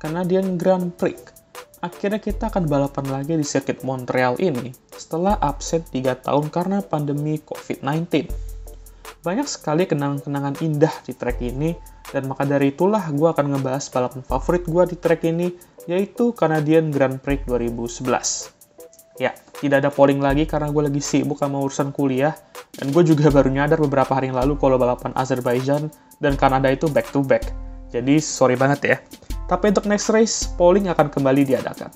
Canadian Grand Prix. Akhirnya kita akan balapan lagi di sirkuit Montreal ini setelah absen 3 tahun karena pandemi COVID-19. Banyak sekali kenangan-kenangan indah di trek ini, dan maka dari itulah gue akan ngebahas balapan favorit gue di trek ini, yaitu Canadian Grand Prix 2011. Ya, tidak ada polling lagi karena gue lagi sibuk sama urusan kuliah, dan gue juga baru nyadar beberapa hari yang lalu kalau balapan Azerbaijan dan Kanada itu back-to-back. Jadi, sorry banget ya. Tapi untuk next race, polling akan kembali diadakan.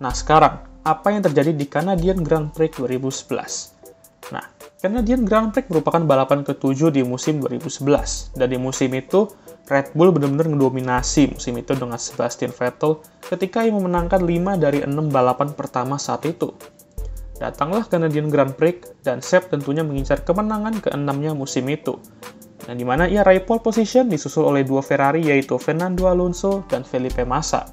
Nah, sekarang, apa yang terjadi di Canadian Grand Prix 2011? Nah, Canadian Grand Prix merupakan balapan ke-7 di musim 2011, dan di musim itu, Red Bull benar-benar mendominasi musim itu dengan Sebastian Vettel ketika ia memenangkan 5 dari 6 balapan pertama saat itu. Datanglah Canadian Grand Prix, dan Seb tentunya mengincar kemenangan ke-6-nya musim itu, dan di mana ia raih pole position disusul oleh dua Ferrari yaitu Fernando Alonso dan Felipe Massa.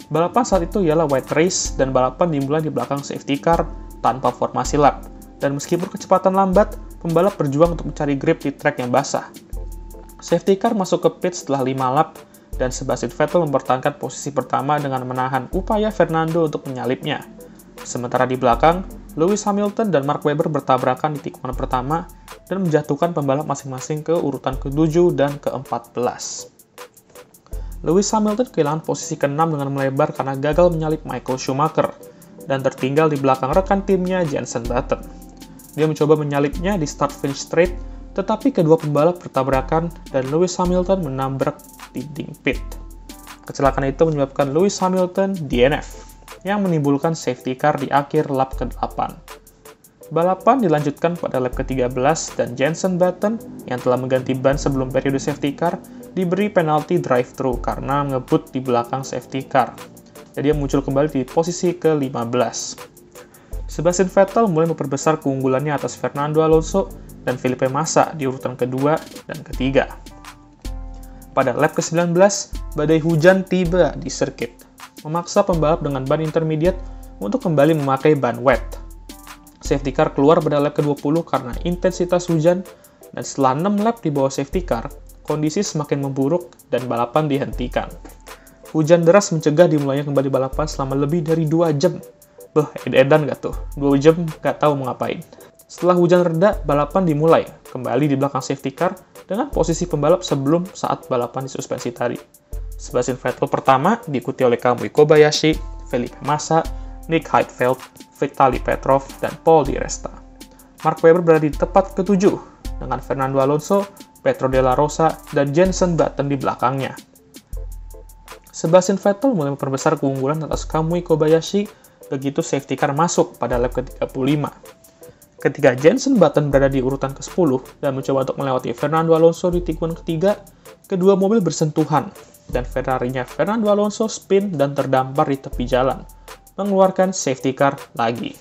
Balapan saat itu ialah white race, dan balapan dimulai di belakang safety car tanpa formasi lap. Dan meskipun kecepatan lambat, pembalap berjuang untuk mencari grip di trek yang basah. Safety car masuk ke pit setelah 5 lap, dan Sebastian Vettel mempertahankan posisi pertama dengan menahan upaya Fernando untuk menyalipnya. Sementara di belakang, Lewis Hamilton dan Mark Webber bertabrakan di tikungan pertama dan menjatuhkan pembalap masing-masing ke urutan ke-7 dan ke-14. Lewis Hamilton kehilangan posisi ke-6 dengan melebar karena gagal menyalip Michael Schumacher dan tertinggal di belakang rekan timnya Jenson Button. Dia mencoba menyalipnya di start-finish straight, tetapi kedua pembalap bertabrakan dan Lewis Hamilton menabrak dinding pit. Kecelakaan itu menyebabkan Lewis Hamilton DNF, yang menimbulkan safety car di akhir lap ke-8. Balapan dilanjutkan pada lap ke-13 dan Jenson Button, yang telah mengganti ban sebelum periode safety car, diberi penalti drive-thru karena ngebut di belakang safety car. Jadi dia muncul kembali di posisi ke-15. Sebastian Vettel mulai memperbesar keunggulannya atas Fernando Alonso dan Felipe Massa di urutan kedua dan ketiga. Pada lap ke-19, badai hujan tiba di sirkuit, memaksa pembalap dengan ban intermediate untuk kembali memakai ban wet. Safety car keluar pada lap ke-20 karena intensitas hujan, dan setelah 6 lap di bawah safety car, kondisi semakin memburuk dan balapan dihentikan. Hujan deras mencegah dimulainya kembali balapan selama lebih dari 2 jam. Edan gak tuh? 2 jam gak tahu mau ngapain. Setelah hujan reda, balapan dimulai, kembali di belakang safety car dengan posisi pembalap sebelum saat balapan disuspensi tadi. Sebastian Vettel pertama, diikuti oleh Kamui Kobayashi, Felipe Massa, Nick Heidfeld, Vitaly Petrov, dan Paul Di Resta. Mark Webber berada di tempat ke-7, dengan Fernando Alonso, Pedro de la Rosa, dan Jenson Button di belakangnya. Sebastian Vettel mulai memperbesar keunggulan atas Kamui Kobayashi begitu safety car masuk pada lap ke-35. Ketika Jenson Button berada di urutan ke-10 dan mencoba untuk melewati Fernando Alonso di tikungan ketiga, kedua mobil bersentuhan, dan Ferrari-nya Fernando Alonso spin dan terdampar di tepi jalan, mengeluarkan safety car lagi.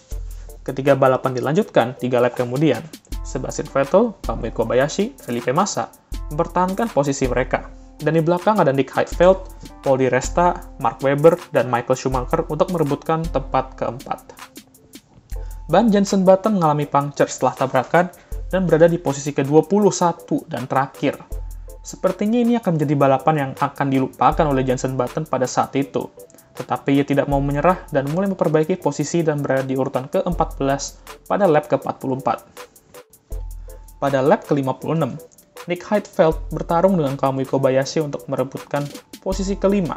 Ketika balapan dilanjutkan 3 lap kemudian, Sebastian Vettel, Kamui Kobayashi, Felipe Massa mempertahankan posisi mereka. Dan di belakang ada Nick Heidfeld, Paul Di Resta, Mark Webber, dan Michael Schumacher untuk merebutkan tempat keempat. Ban Jenson Button mengalami puncture setelah tabrakan dan berada di posisi ke-21 dan terakhir. Sepertinya ini akan menjadi balapan yang akan dilupakan oleh Jenson Button pada saat itu. Tetapi ia tidak mau menyerah dan mulai memperbaiki posisi dan berada di urutan ke-14 pada lap ke-44. Pada lap ke-56, Nick Heidfeld bertarung dengan Kamui Kobayashi untuk merebutkan posisi ke-5,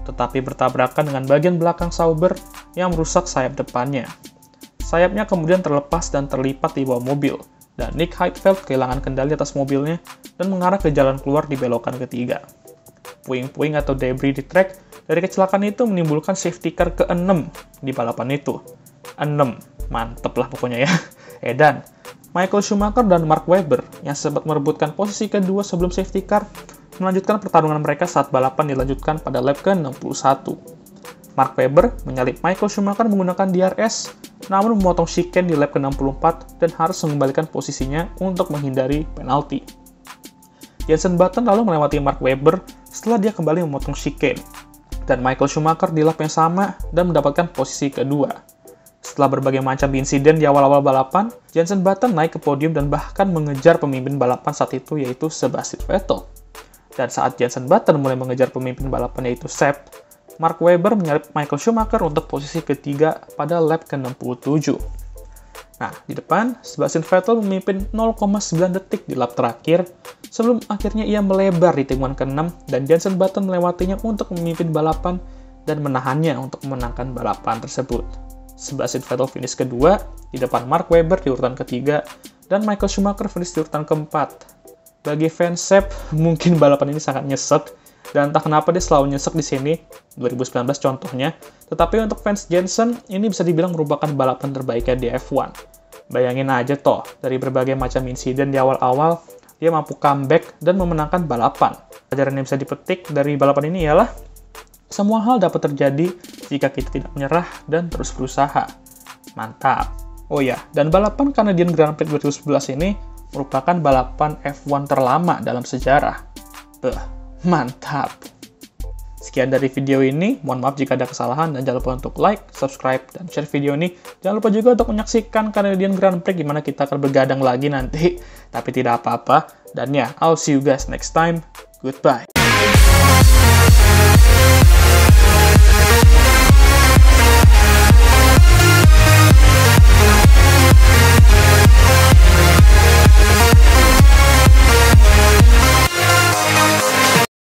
tetapi bertabrakan dengan bagian belakang Sauber yang merusak sayap depannya. Sayapnya kemudian terlepas dan terlipat di bawah mobil, dan Nick Heidfeld kehilangan kendali atas mobilnya dan mengarah ke jalan keluar di belokan ketiga. Puing-puing atau debris di trek dari kecelakaan itu menimbulkan safety car ke-6 di balapan itu. 6, mantep lah pokoknya ya. Edan. Michael Schumacher dan Mark Webber yang sempat merebutkan posisi kedua sebelum safety car melanjutkan pertarungan mereka saat balapan dilanjutkan pada lap ke-61. Mark Webber menyalip Michael Schumacher menggunakan DRS, namun memotong chicane di lap ke-64 dan harus mengembalikan posisinya untuk menghindari penalti. Jenson Button lalu melewati Mark Webber setelah dia kembali memotong chicane, dan Michael Schumacher di lap yang sama dan mendapatkan posisi kedua. Setelah berbagai macam insiden di awal-awal balapan, Jenson Button naik ke podium dan bahkan mengejar pemimpin balapan saat itu yaitu Sebastian Vettel. Dan saat Jenson Button mulai mengejar pemimpin balapan yaitu Sepp, Mark Webber menyalip Michael Schumacher untuk posisi ketiga pada lap ke-67. Nah, di depan, Sebastian Vettel memimpin 0,9 detik di lap terakhir, sebelum akhirnya ia melebar di tikungan ke-6 dan Jenson Button melewatinya untuk memimpin balapan dan menahannya untuk memenangkan balapan tersebut. Sebastian Vettel finish kedua, di depan Mark Webber di urutan ketiga, dan Michael Schumacher finish di urutan keempat. Bagi fans Sepp, mungkin balapan ini sangat nyesek, dan entah kenapa dia selalu nyesek di sini, 2019 contohnya. Tetapi untuk fans Jenson, ini bisa dibilang merupakan balapan terbaiknya di F1. Bayangin aja toh, dari berbagai macam insiden di awal-awal, dia mampu comeback dan memenangkan balapan. Pelajaran yang bisa dipetik dari balapan ini ialah, semua hal dapat terjadi jika kita tidak menyerah dan terus berusaha. Mantap! Oh ya, dan balapan Canadian Grand Prix 2011 ini merupakan balapan F1 terlama dalam sejarah. Mantap! Sekian dari video ini, mohon maaf jika ada kesalahan, dan jangan lupa untuk like, subscribe, dan share video ini. Jangan lupa juga untuk menyaksikan Canadian Grand Prix gimana kita akan bergadang lagi nanti, tapi tidak apa-apa. Dan ya, I'll see you guys next time. Goodbye!